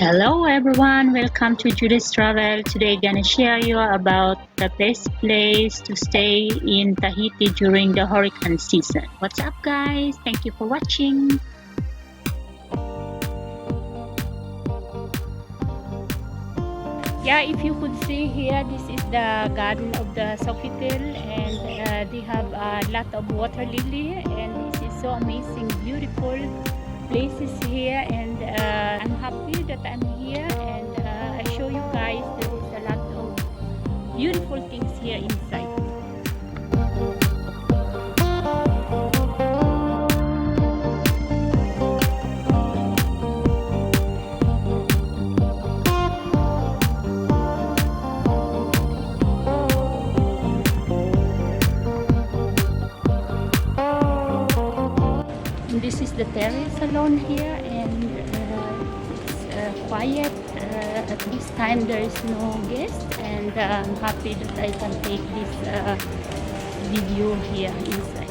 Hello everyone, welcome to Judystravels. Today gonna share you about the best place to stay in Tahiti during the hurricane season. What's up guys? Thank you for watching. Yeah, if you could see here, this is the garden of the Sofitel, and they have a lot of water lily, and this is so amazing, beautiful places here, and I'm happy that I'm here, and I show you guys there is a lot of beautiful things here inside. This is the terrace salon here, and it's quiet. At this time there is no guest, and I'm happy that I can take this video here inside.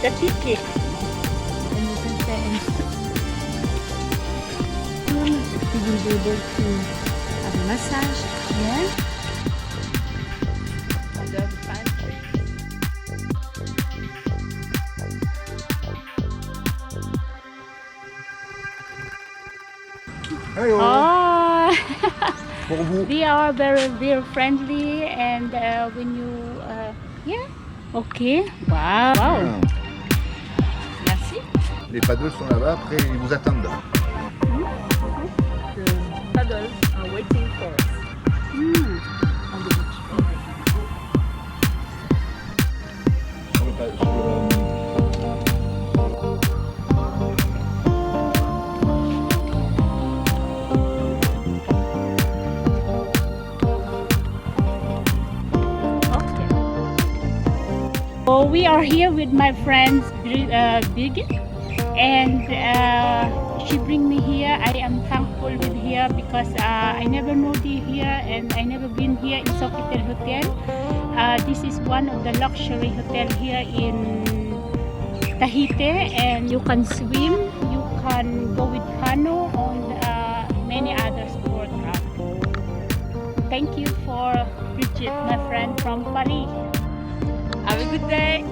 The ticket, and you can say you will be able to have a massage here. Hello. Oh, Pour vous. they are very, very friendly, and when you, yeah, okay, wow, wow. Merci. Les paddles sont là-bas, après ils vous attendent. The paddles are waiting for us on the beach. So we are here with my friends Big, and she bring me here. I am thankful with here because I never know the here, and I never been here in Sofitel Hotel. This is one of the luxury hotel here in Tahiti, and you can swim, you can go with canoe, and many other sport. Thank you for Bridget, my friend from Paris. Have a good day.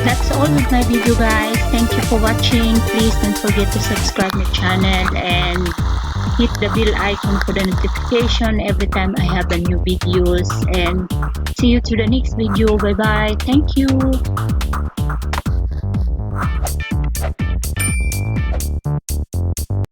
That's all with my video, guys. Thank you for watching. Please don't forget to subscribe my channel and hit the bell icon for the notification every time I have a new videos. And see you to the next video. Bye bye. Thank you.